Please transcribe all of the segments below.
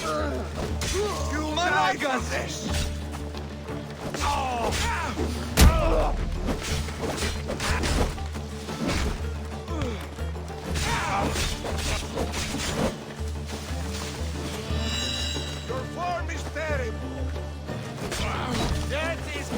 You die for this! Your form is terrible! That is...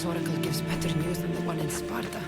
oracle gives better news than the one in Sparta.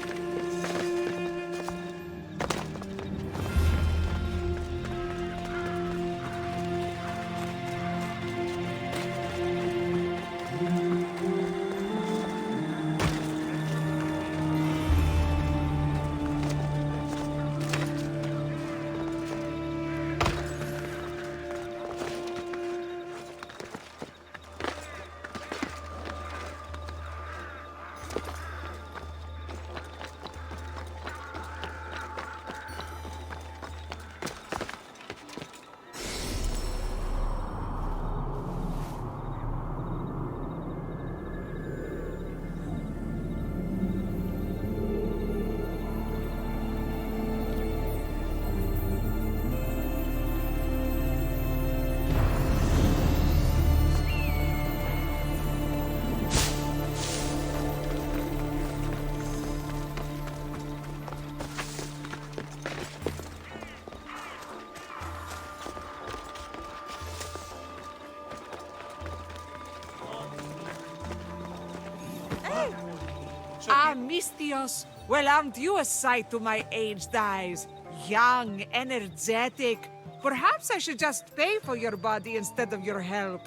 Ah, Mistios. Well, aren't you a sight to my aged eyes? Young, energetic. Perhaps I should just pay for your body instead of your help.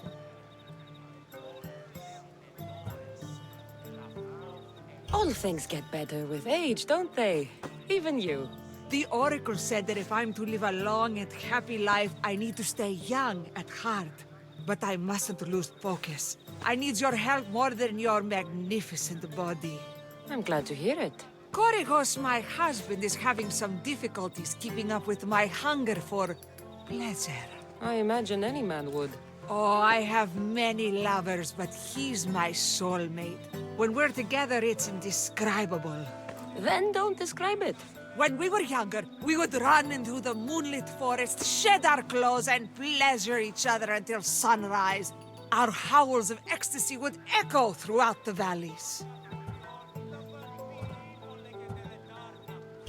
All things get better with age, don't they? Even you. The Oracle said that if I'm to live a long and happy life, I need to stay young at heart. But I mustn't lose focus. I need your help more than your magnificent body. I'm glad to hear it. Korygos, my husband, is having some difficulties keeping up with my hunger for pleasure. I imagine any man would. Oh, I have many lovers, but he's my soulmate. When we're together, it's indescribable. Then don't describe it. When we were younger, we would run into the moonlit forest, shed our clothes, and pleasure each other until sunrise. Our howls of ecstasy would echo throughout the valleys.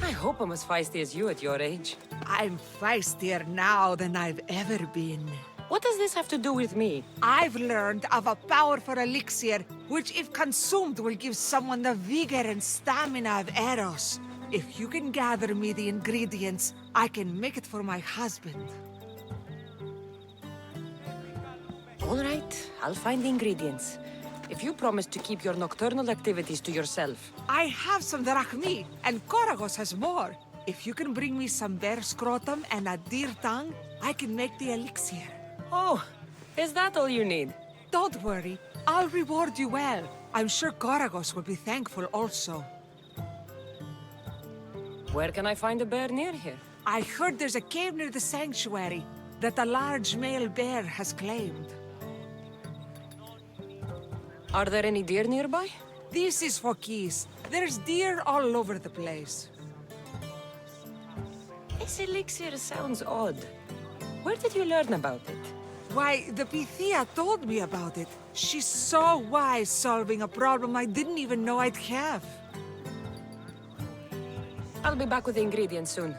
I hope I'm as feisty as you at your age. I'm feistier now than I've ever been. What does this have to do with me? I've learned of a powerful elixir, which if consumed will give someone the vigor and stamina of Eros. If you can gather me the ingredients, I can make it for my husband. All right, I'll find the ingredients. If you promise to keep your nocturnal activities to yourself. I have some drachmi, and Korygos has more. If you can bring me some bear scrotum and a deer tongue, I can make the elixir. Oh, is that all you need? Don't worry, I'll reward you well. I'm sure Korygos will be thankful also. Where can I find a bear near here? I heard there's a cave near the sanctuary that a large male bear has claimed. Are there any deer nearby? This is Phokis. There's deer all over the place. This elixir sounds odd. Where did you learn about it? Why, the Pythia told me about it. She's so wise solving a problem I didn't even know I'd have. I'll be back with the ingredients soon.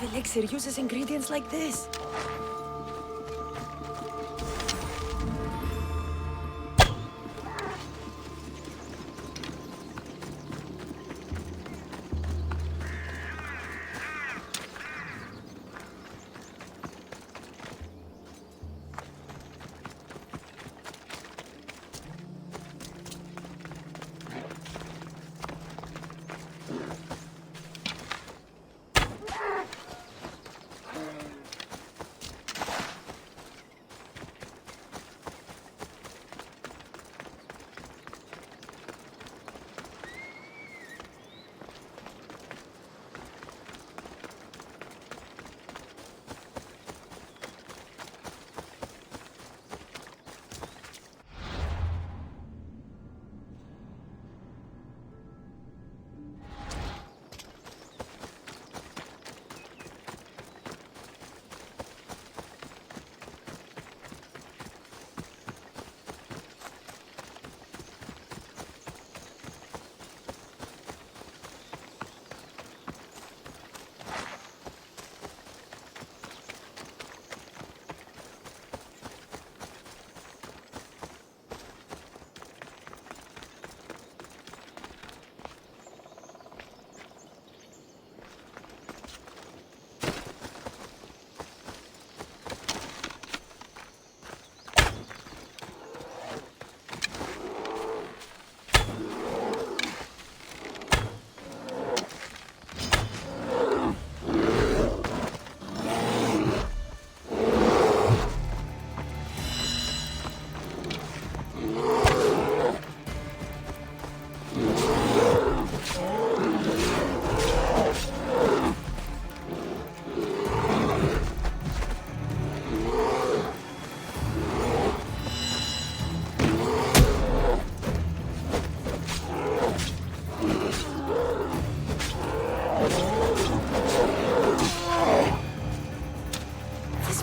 of elixir uses ingredients like this?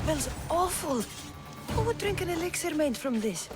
Smells awful. Who would drink an elixir made from this?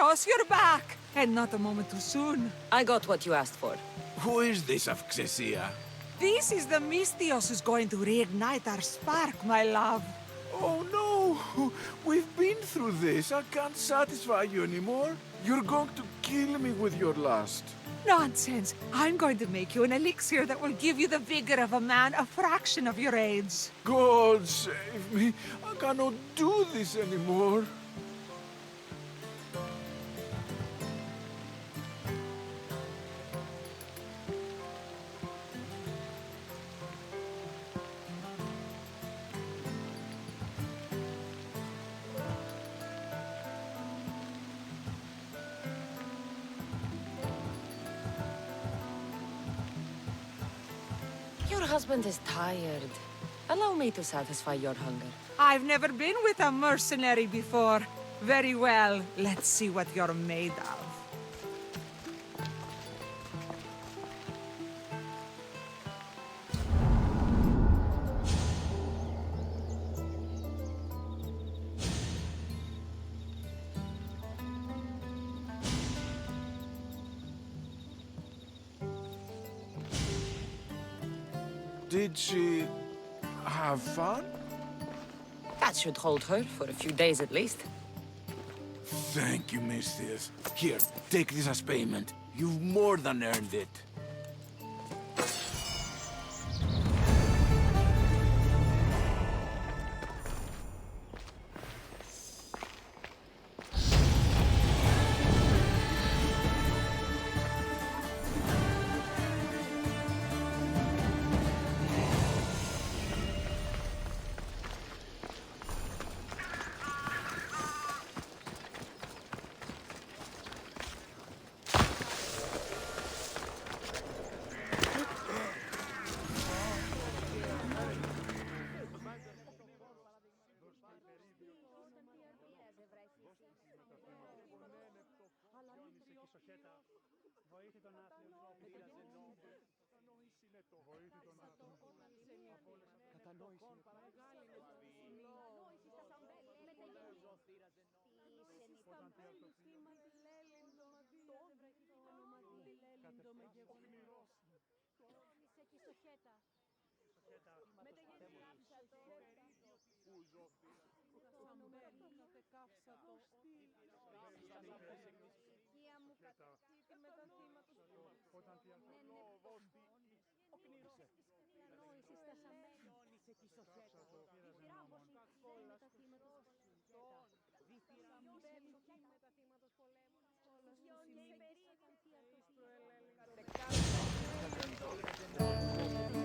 Dios, you're back! and not a moment too soon. I got what you asked for. Who is this of Xesia? This is the Mystios who's going to reignite our spark, my love. Oh no! We've been through this. I can't satisfy you anymore. You're going to kill me with your lust. Nonsense. I'm going to make you an elixir that will give you the vigor of a man a fraction of your age. God save me. I cannot do this anymore. Your husband is tired. Allow me to satisfy your hunger. I've never been with a mercenary before. Very well. Let's see what you're made of. Did she have fun? That should hold her for a few days at least. Thank you, Mistress. Here, take this as payment. You've more than earned it.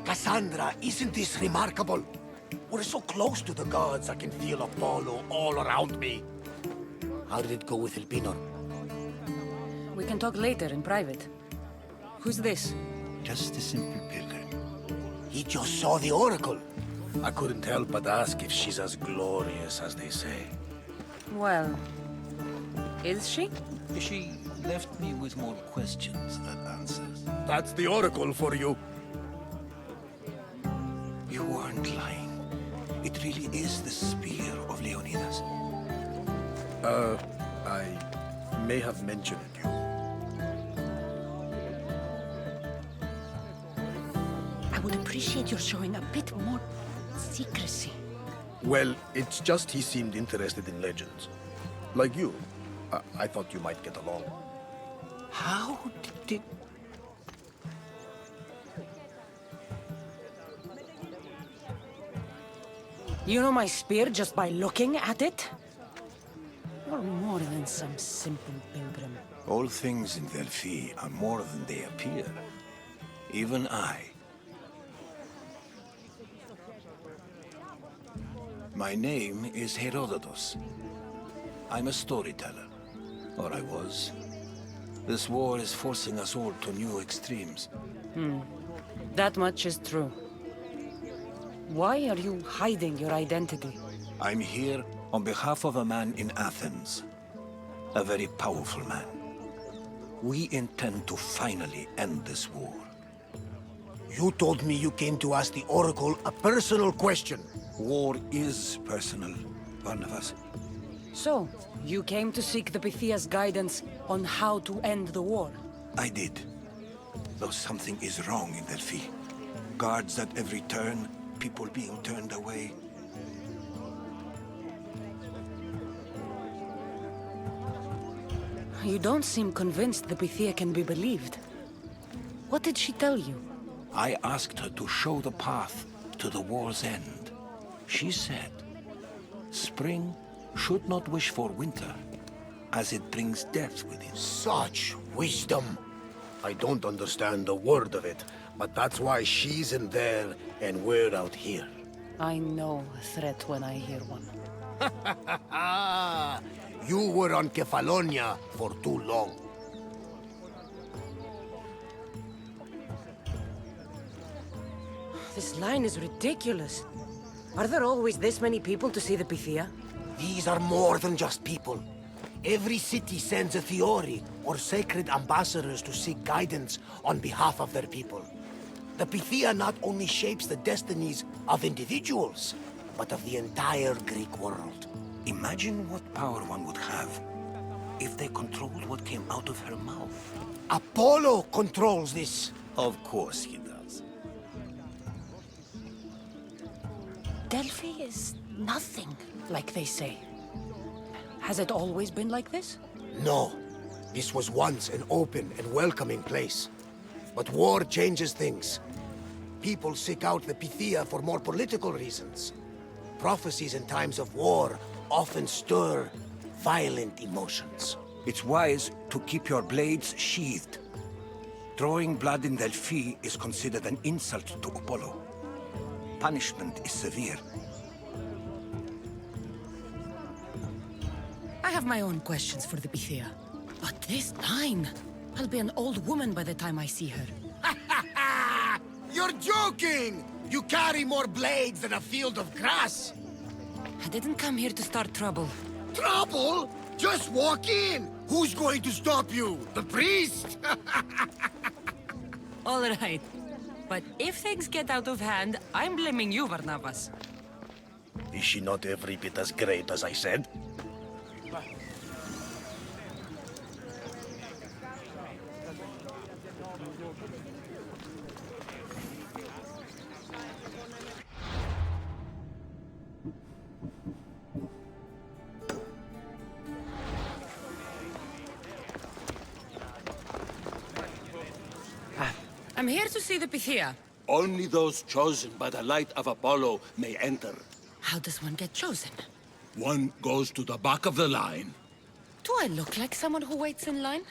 Cassandra, isn't this remarkable? We're so close to the gods, I can feel Apollo all around me. How did it go with Elpinor? We can talk later in private. Who's this? Just a simple pilgrim. He just saw the oracle. I couldn't help but ask if she's as glorious as they say. Well, is she? She left me with more questions than answers. That's the oracle for you. You weren't lying. It really is the spear of Leonidas. I may have mentioned you. I would appreciate your showing a bit more secrecy. Well, it's just he seemed interested in legends. Like you. I thought you might get along. How did... You know my spear just by looking at it? You're more than some simple pilgrim. All things in Delphi are more than they appear. Even I. My name is Herodotus. I'm a storyteller. Or I was. This war is forcing us all to new extremes. That much is true. Why are you hiding your identity? I'm here on behalf of a man in Athens. A very powerful man. We intend to finally end this war. You told me you came to ask the Oracle a personal question. War is personal, Barnabas. So, you came to seek the Pythia's guidance on how to end the war? I did. Though something is wrong in Delphi. Guards at every turn, people being turned away. You don't seem convinced the Pythia can be believed. What did she tell you? I asked her to show the path to the war's end. She said, spring should not wish for winter, as it brings death with it. Such wisdom! I don't understand a word of it, but that's why she's in there and we're out here. I know a threat when I hear one. Ah, you were on Kefalonia for too long. This line is ridiculous. Are there always this many people to see the Pythia? These are more than just people. Every city sends a Fiori or sacred ambassadors to seek guidance on behalf of their people. The Pythia not only shapes the destinies of individuals, but of the entire Greek world. Imagine what power one would have if they controlled what came out of her mouth. Apollo controls this. Of course he does. Delphi is nothing, like they say. Has it always been like this? No. This was once an open and welcoming place. But war changes things. People seek out the Pythia for more political reasons. Prophecies in times of war often stir violent emotions. It's wise to keep your blades sheathed. Drawing blood in Delphi is considered an insult to Apollo. Punishment is severe. I have my own questions for the Pythia. But this line... I'll be an old woman by the time I see her. You're joking! You carry more blades than a field of grass! I didn't come here to start trouble. Trouble? Just walk in! Who's going to stop you? The priest? All right. But if things get out of hand, I'm blaming you, Barnabas. Is she not every bit as great as I said? I'm here to see the Pythia. Only those chosen by the light of Apollo may enter. How does one get chosen? One goes to the back of the line. Do I look like someone who waits in line?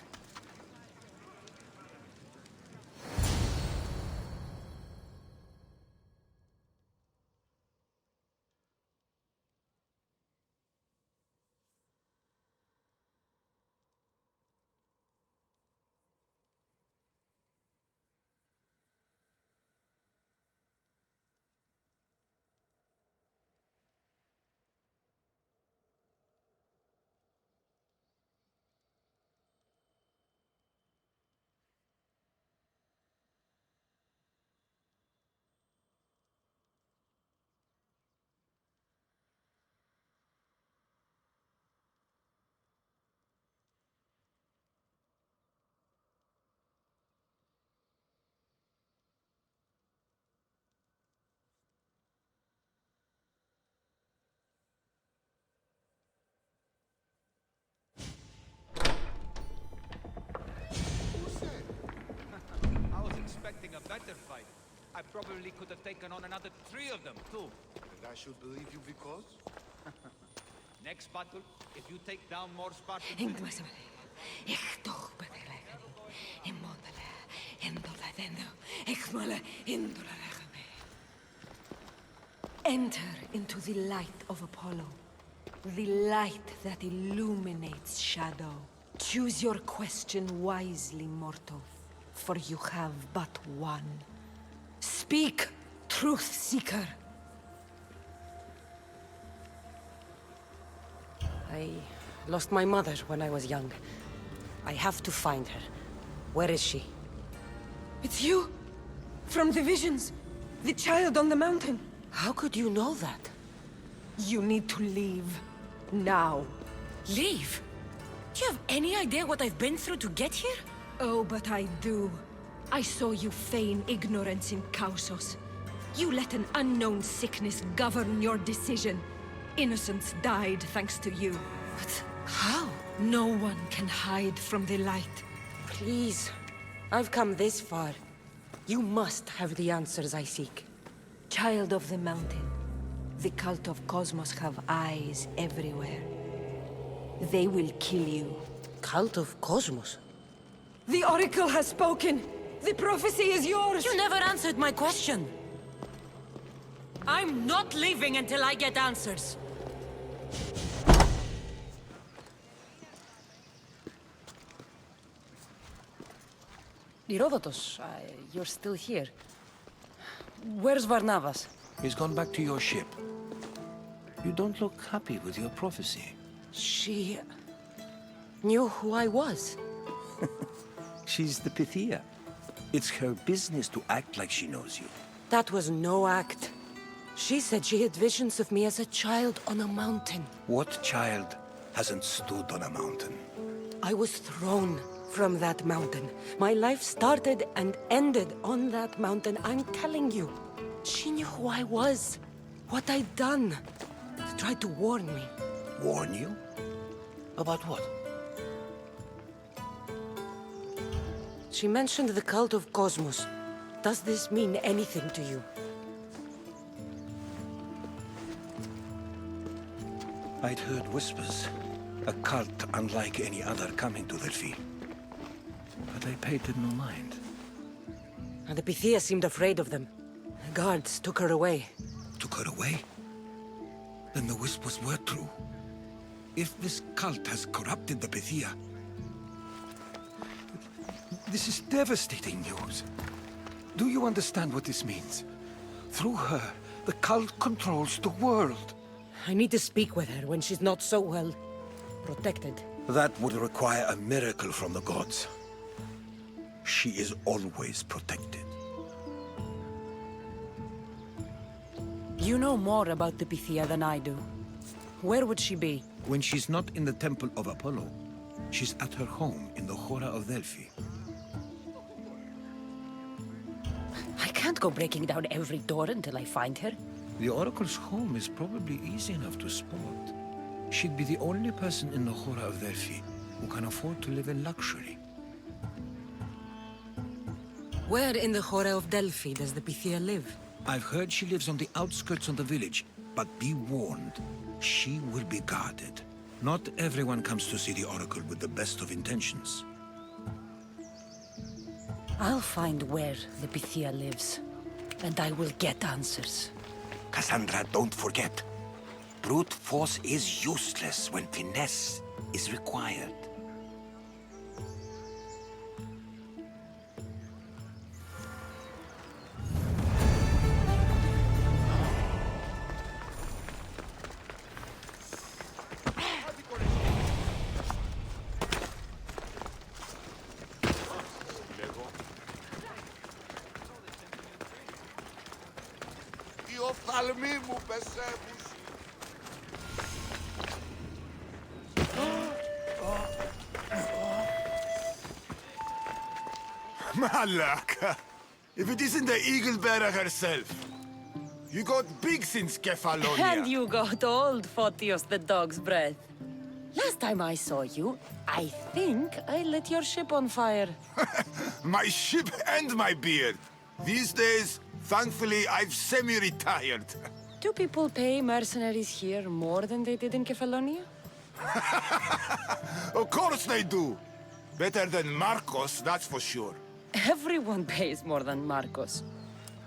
expecting a better fight. I probably could have taken on another 3 of them, too. And I should believe you because? Next battle, if you take down more Spartans... Enter into the light of Apollo. The light that illuminates shadow. Choose your question wisely, mortal, for you have but one. Speak, truth seeker. I lost my mother when I was young. I have to find her. Where is she? It's you! From the visions! The child on the mountain! How could you know that? You need to leave. Now. Leave? Do you have any idea what I've been through to get here? Oh, but I do. I saw you feign ignorance in Kausos. You let an unknown sickness govern your decision. Innocents died thanks to you. But how? No one can hide from the light. Please. I've come this far. You must have the answers I seek. Child of the Mountain, the cult of Cosmos have eyes everywhere. They will kill you. Cult of Cosmos? The Oracle has spoken! The prophecy is yours! You never answered my question! I'm not leaving until I get answers! Herodotus, you're still here. Where's Varnavas? He's gone back to your ship. You don't look happy with your prophecy. She... knew who I was. She's the Pythia. It's her business to act like she knows you. That was no act. She said she had visions of me as a child on a mountain. What child hasn't stood on a mountain? I was thrown from that mountain. My life started and ended on that mountain, I'm telling you. She knew who I was, what I'd done. She tried to warn me. Warn you? About what? She mentioned the cult of Cosmos. Does this mean anything to you? I'd heard whispers. A cult unlike any other coming to Delphi. But I paid it no mind. And the Pythia seemed afraid of them. The guards took her away. Took her away? Then the whispers were true. If this cult has corrupted the Pythia... This is devastating news. Do you understand what this means? Through her, the cult controls the world. I need to speak with her when she's not so well protected. That would require a miracle from the gods. She is always protected. You know more about the Pythia than I do. Where would she be? When she's not in the Temple of Apollo, she's at her home in the Hora of Delphi. I can't go breaking down every door until I find her. The Oracle's home is probably easy enough to spot. She'd be the only person in the Hora of Delphi who can afford to live in luxury. Where in the Hora of Delphi does the Pythia live? I've heard she lives on the outskirts of the village, but be warned, she will be guarded. Not everyone comes to see the Oracle with the best of intentions. I'll find where the Pythia lives, and I will get answers. Cassandra, don't forget. Brute force is useless when finesse is required. Οι οφθαλμοί μου πεσεύουν. Malaka! If it isn't the eagle bearer herself. You got big since Kefalonia. And you got old, Photios the dog's breath. Last time I saw you, I think I lit your ship on fire. My ship and my beard. These days, thankfully, I've semi-retired. Do people pay mercenaries here more than they did in Kefalonia? Of course they do. Better than Marcos, that's for sure. Everyone pays more than Marcos.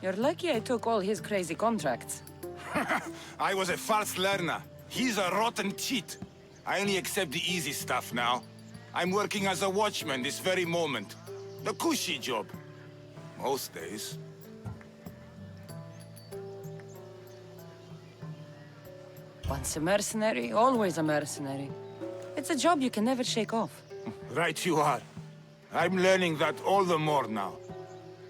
You're lucky I took all his crazy contracts. I was a fast learner. He's a rotten cheat. I only accept the easy stuff now. I'm working as a watchman this very moment. The cushy job. Most days. Once a mercenary, always a mercenary. It's a job you can never shake off. Right you are. I'm learning that all the more now.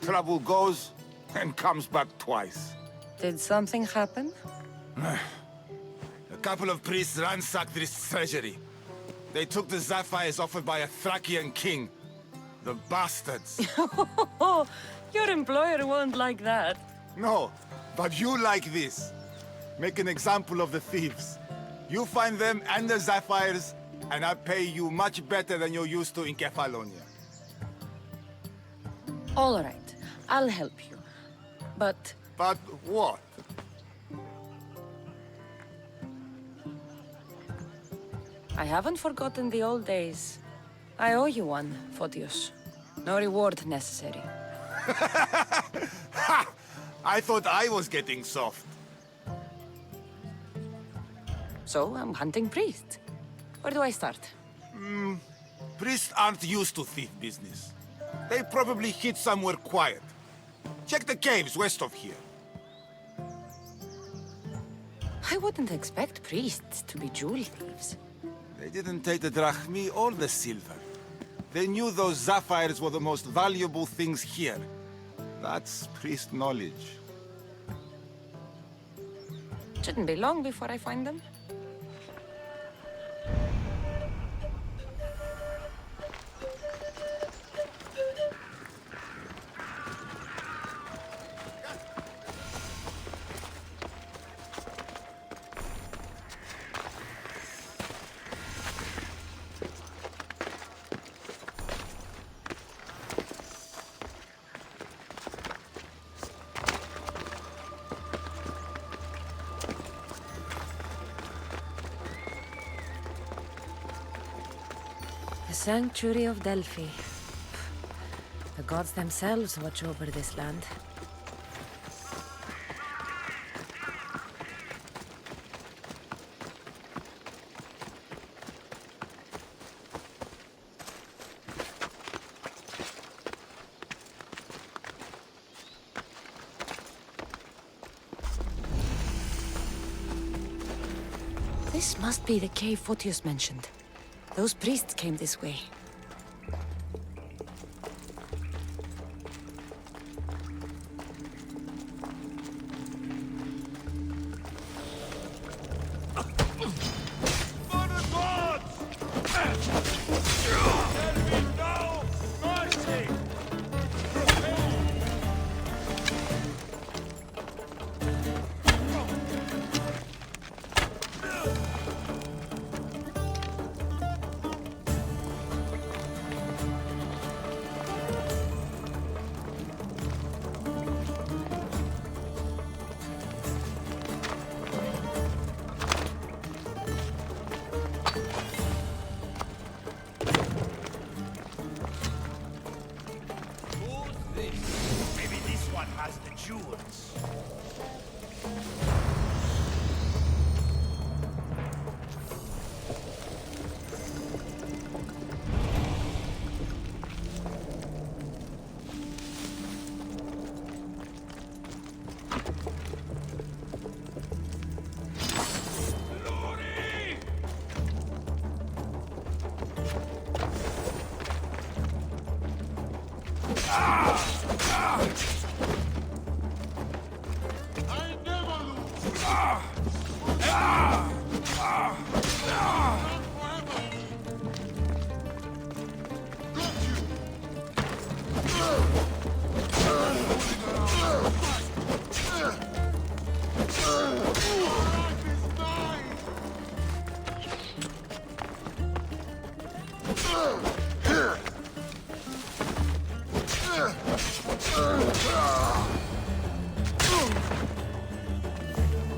Trouble goes and comes back twice. Did something happen? A couple of priests ransacked this treasury. They took the sapphires offered by a Thracian king. The bastards. Oh, your employer won't like that. No, but you like this. Make an example of the thieves. You find them and the sapphires, and I pay you much better than you're used to in Kefalonia. All right, I'll help you. But But what? I haven't forgotten the old days. I owe you one, Photios. No reward necessary. Ha! I thought I was getting soft. So I'm hunting priests. Where do I start? Priests aren't used to thief business. They probably hid somewhere quiet. Check the caves west of here. I wouldn't expect priests to be jewel thieves. They didn't take the drachmi or the silver. They knew those sapphires were the most valuable things here. That's priest knowledge. Shouldn't be long before I find them. The Sanctuary of Delphi. The gods themselves watch over this land. This must be the cave Photios mentioned. Those priests came this way. Maybe this one has the jewels.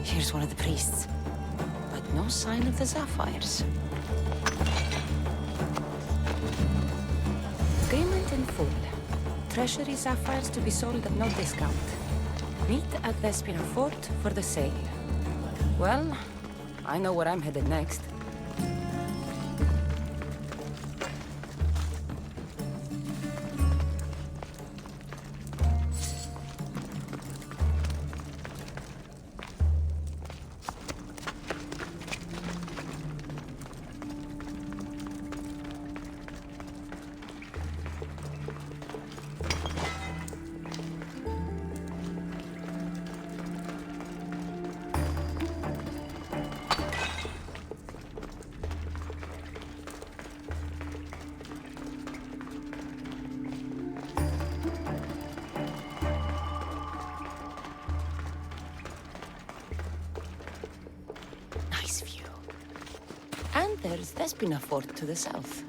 Here's one of the priests. But no sign of the sapphires. Agreement in full. Treasury sapphires to be sold at no discount. Meet at Vespina Fort for the sale. Well, I know where I'm headed next. there's Despina Fort to the south.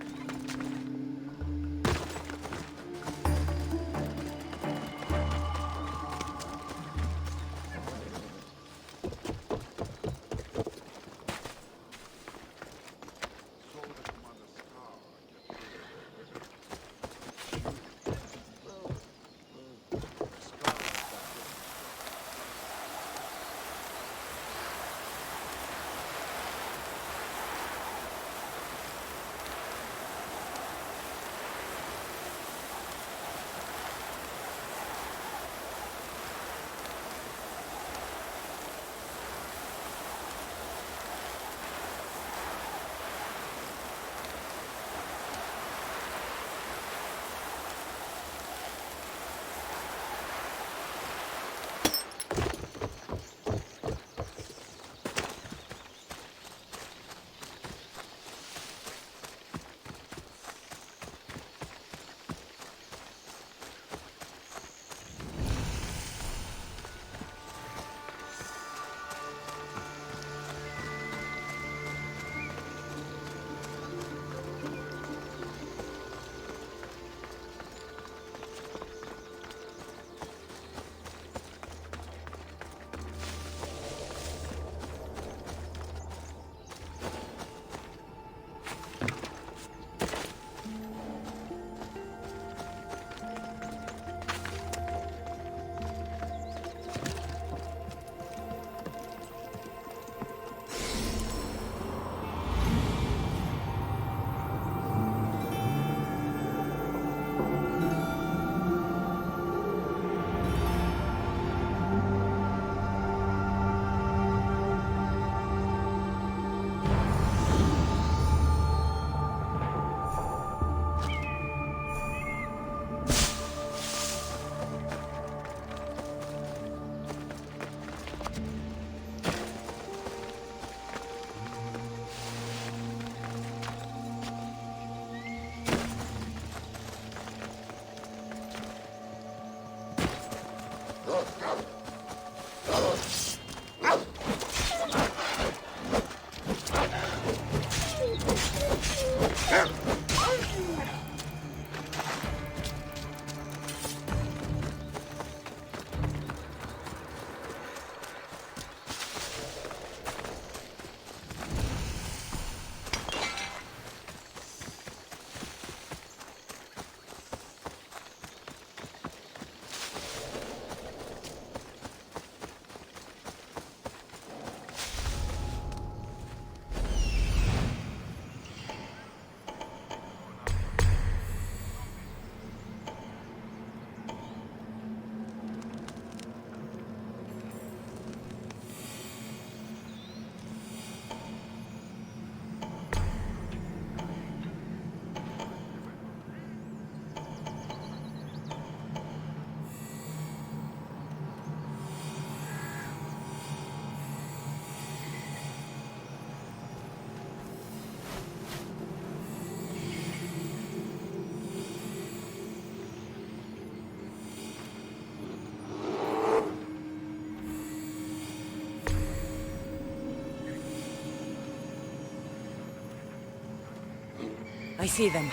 I see them.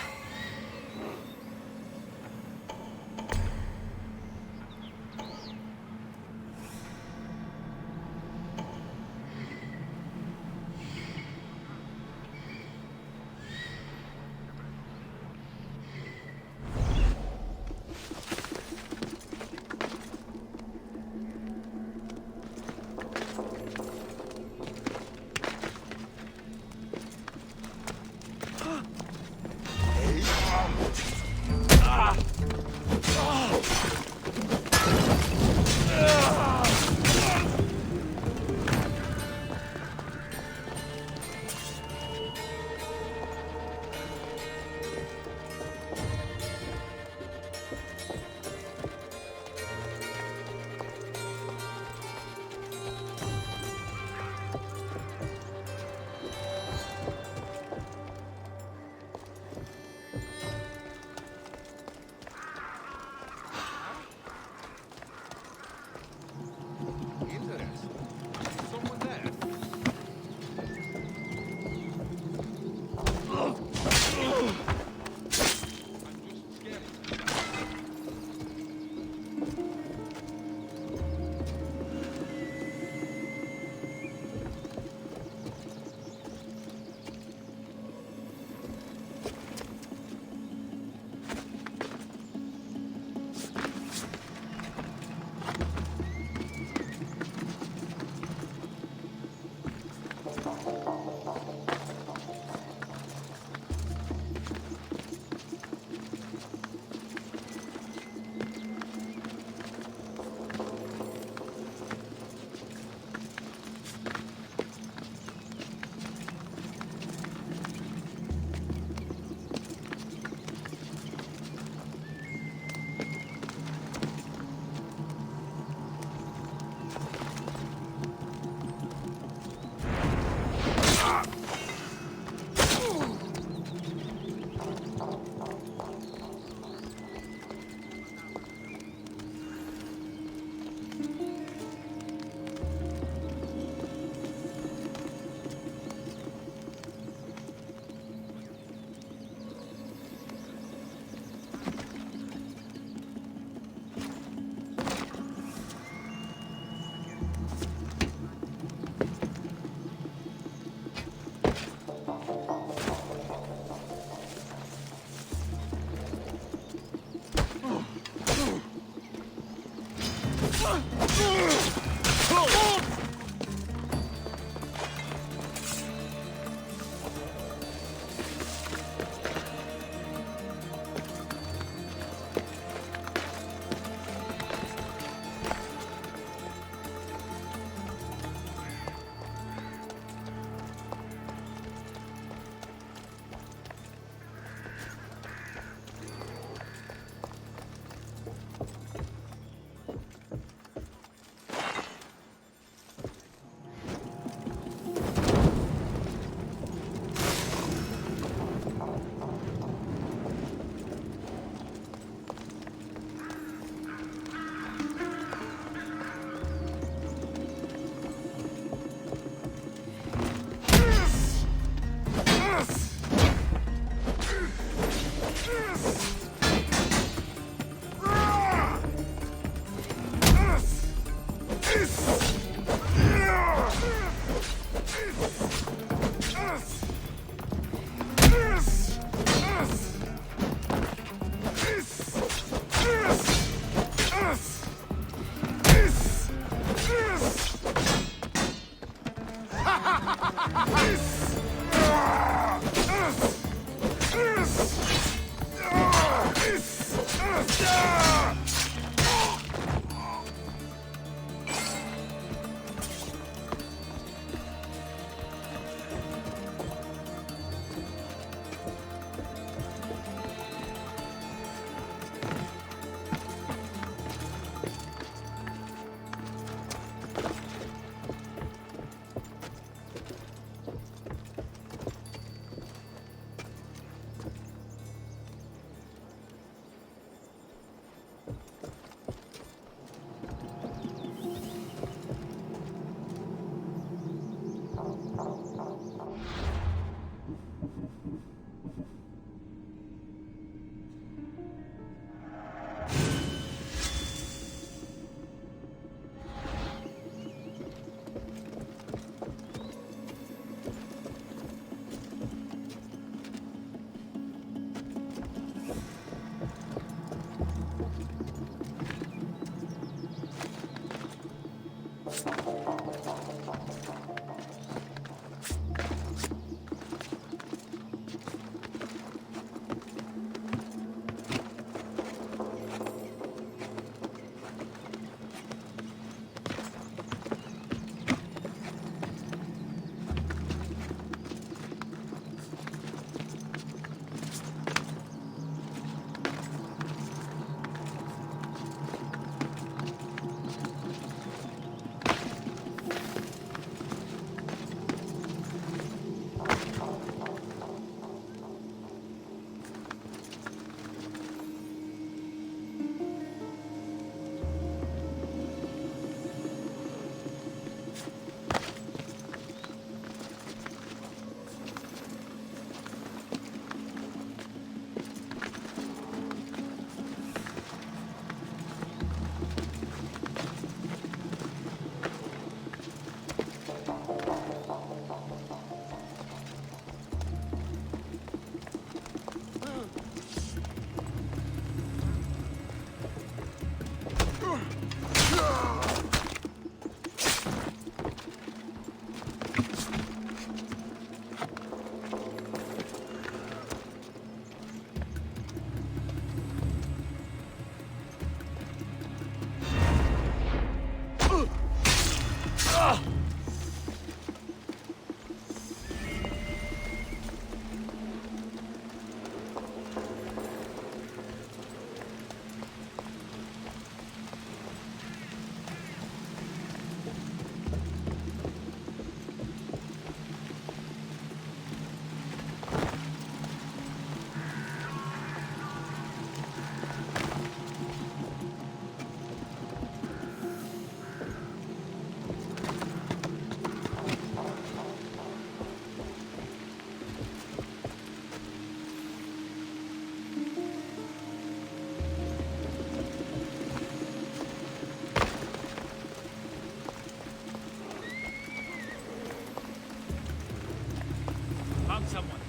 Someone.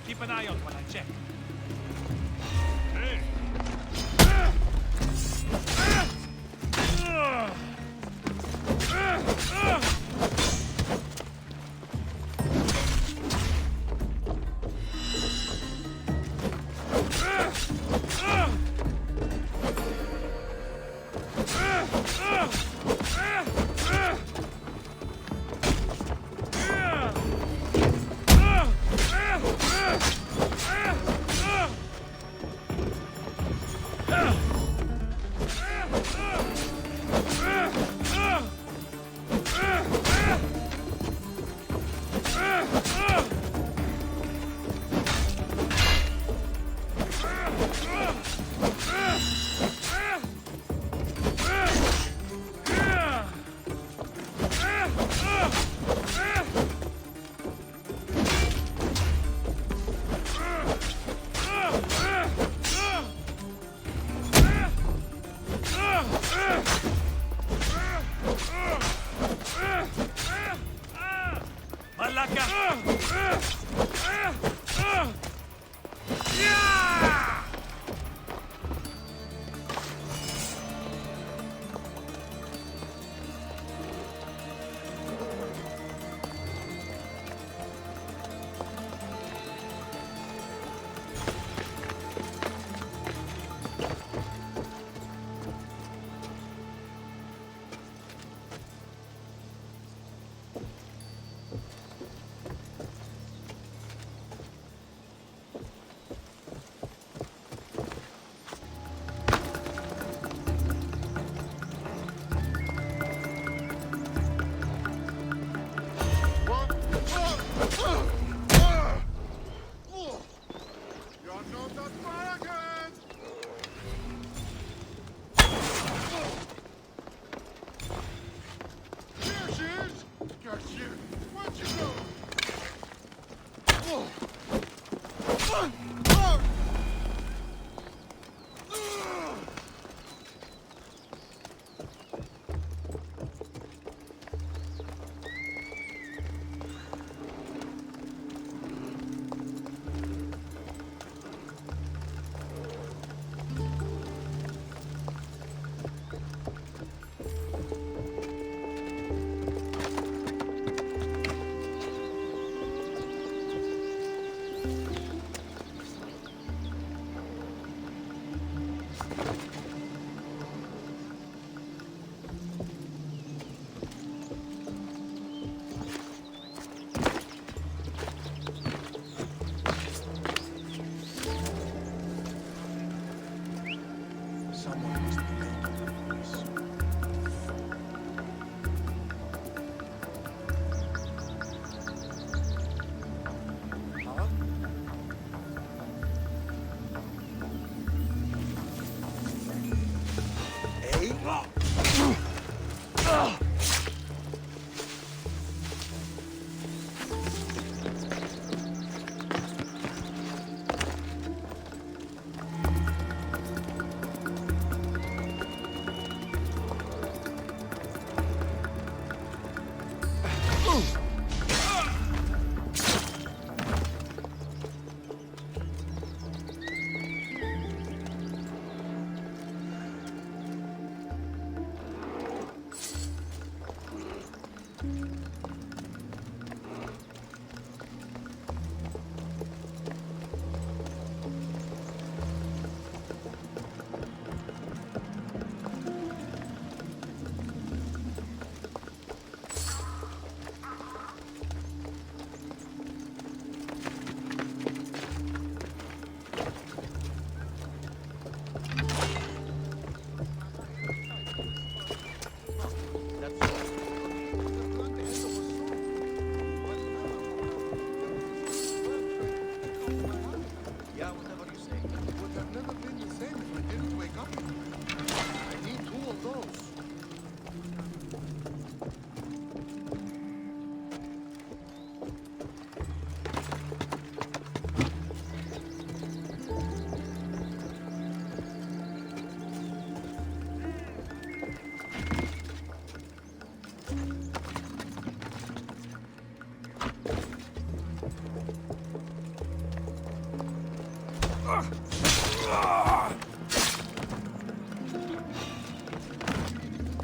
Keep an eye out while I check. Someone must be making the noise. Huh?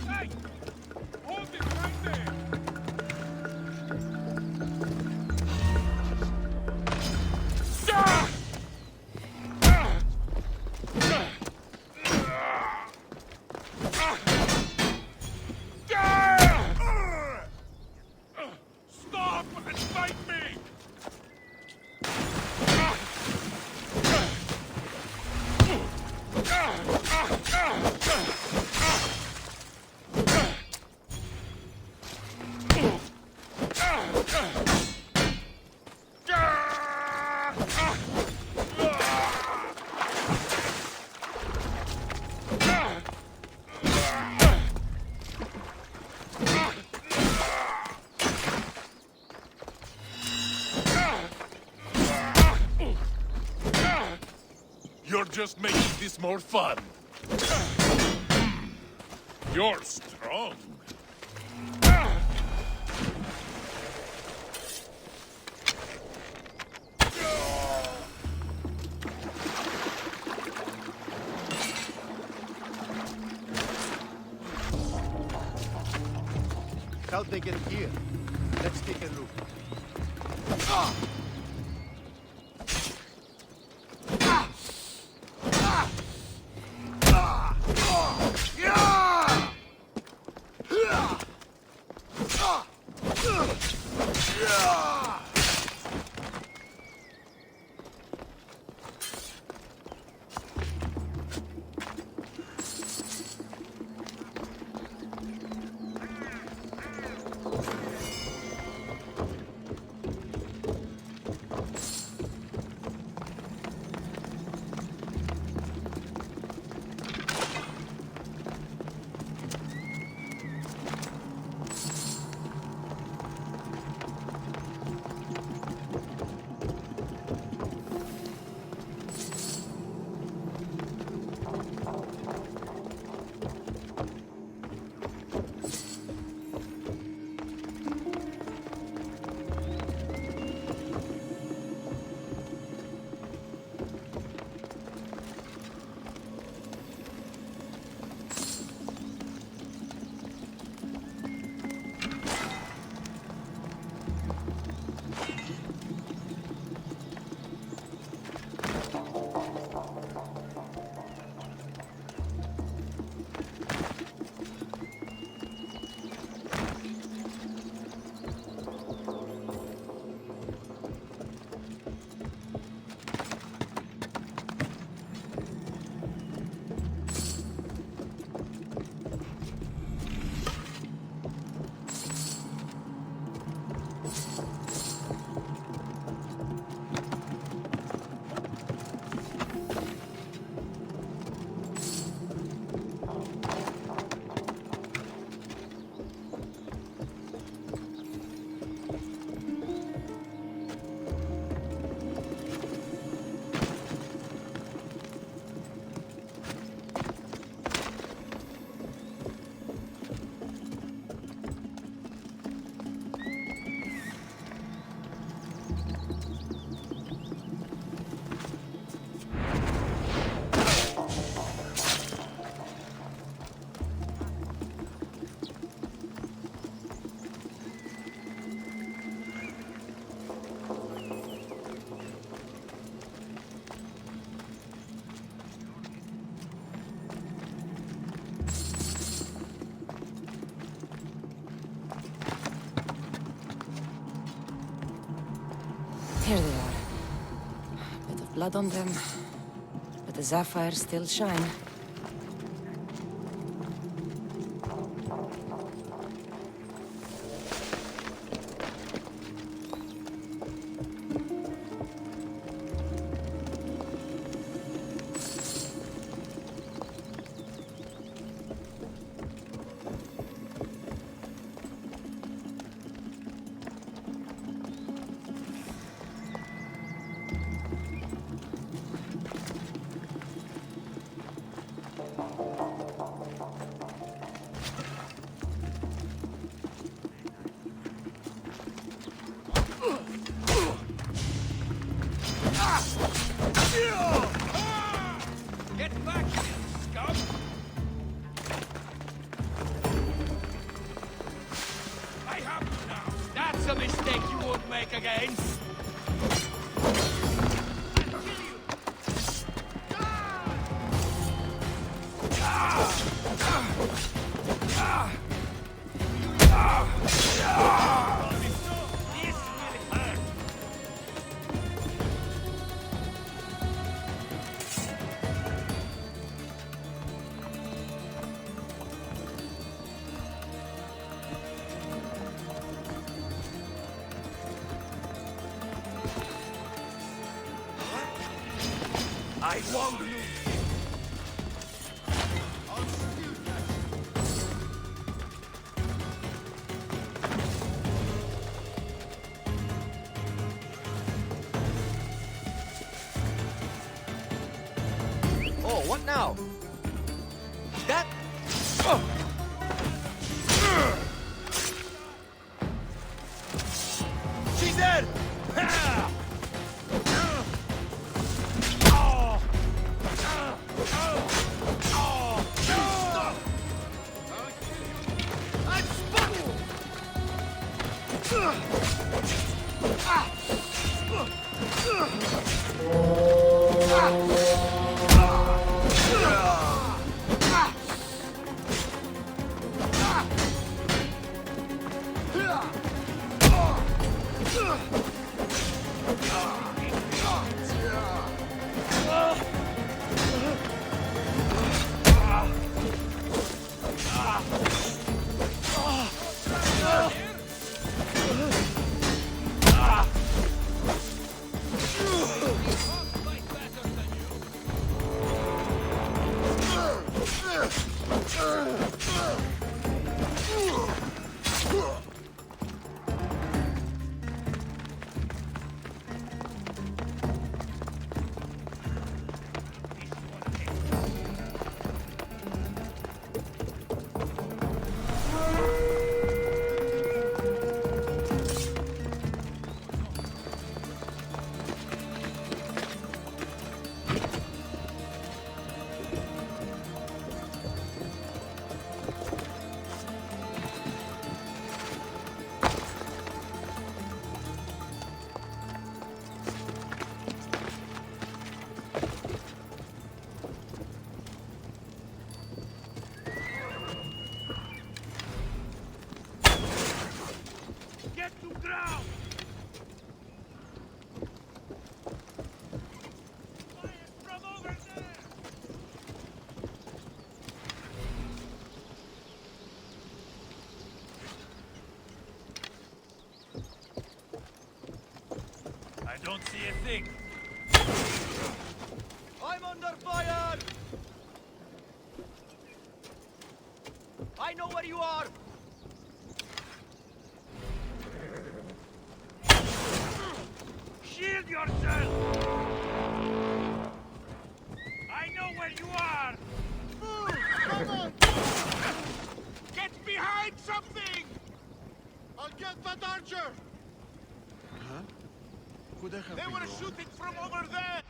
Hey? You're just making this more fun. You're strong. How'd they get here? Let's take a look. Here they are. Bit of blood on them, but the sapphires still shine. Get back here, scum! I have you now. That's a mistake you won't make again. I'll kill you. This will hurt. I won't lose. Oh, what now? That... She's dead! Get to ground! Fire from over there! I don't see a thing. I'm under fire! I know where you are! Shield yourself! I know where you are! Move! Come on! Get behind something! I'll get that archer! Huh? Could I have They were shooting from over there!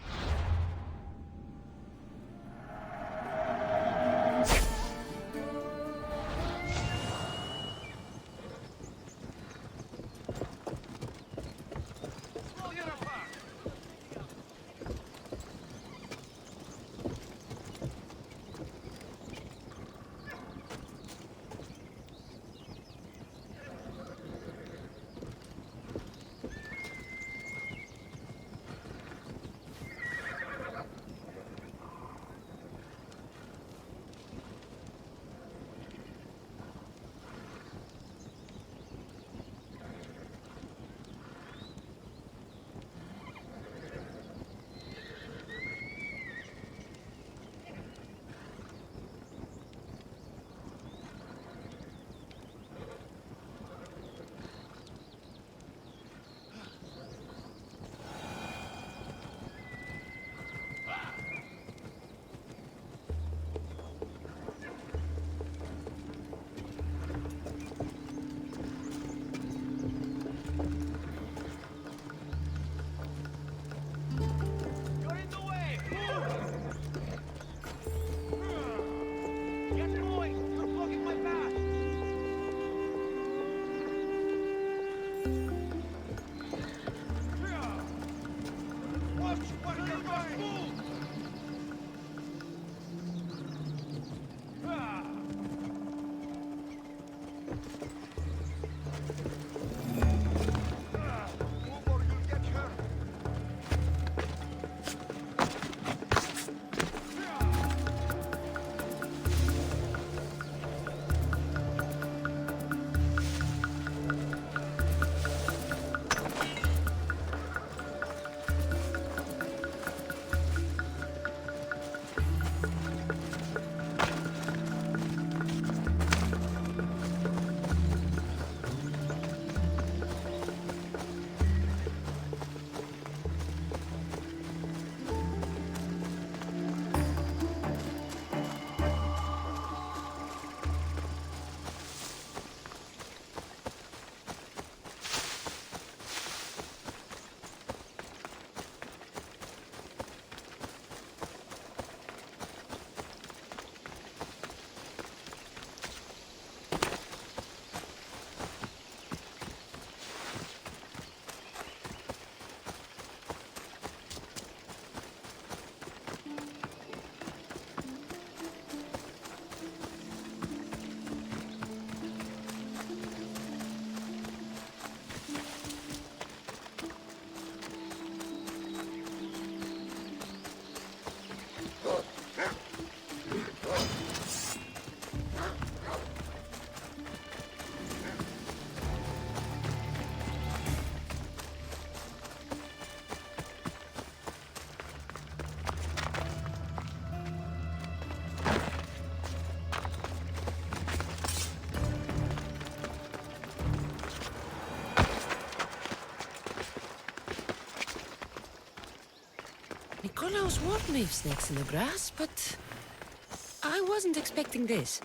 Nikolaos would leave snakes in the grass, but I wasn't expecting this.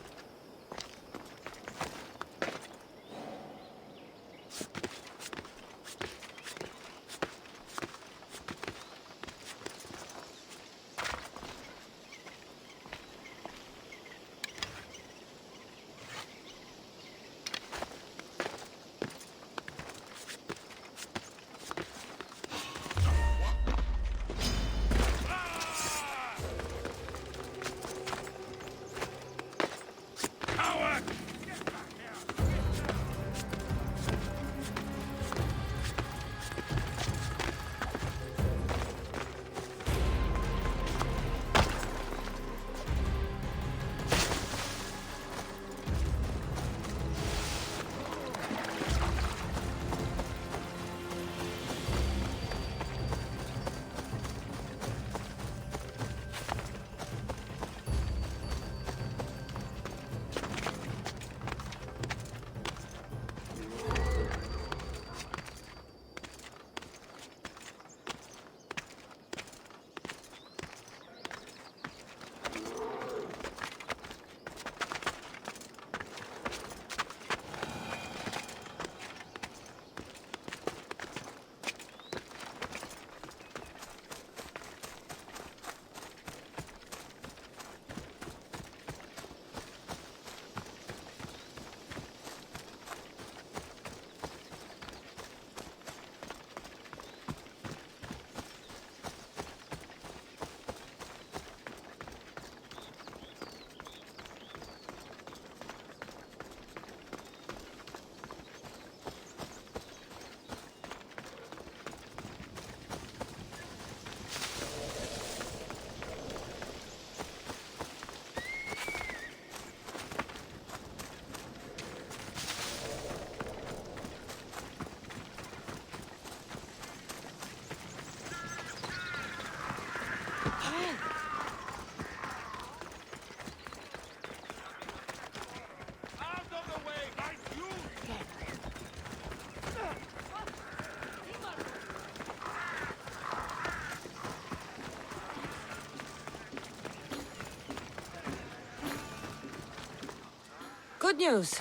Good news.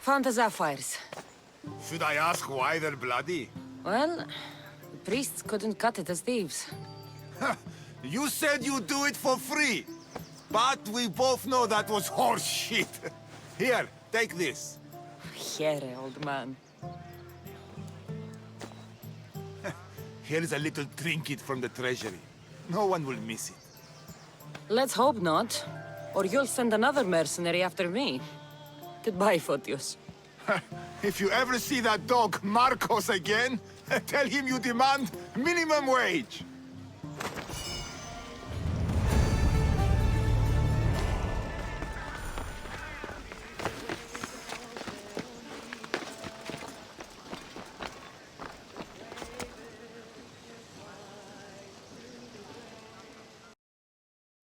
Found the sapphires. Should I ask why they're bloody? Well, the priests couldn't cut it as thieves. You said you'd do it for free. But we both know that was horse shit. Here, take this. Here, old man. Here's a little trinket from the treasury. No one will miss it. Let's hope not. Or you'll send another mercenary after me. Goodbye, Photios. If you ever see that dog, Marcos, again, tell him you demand minimum wage.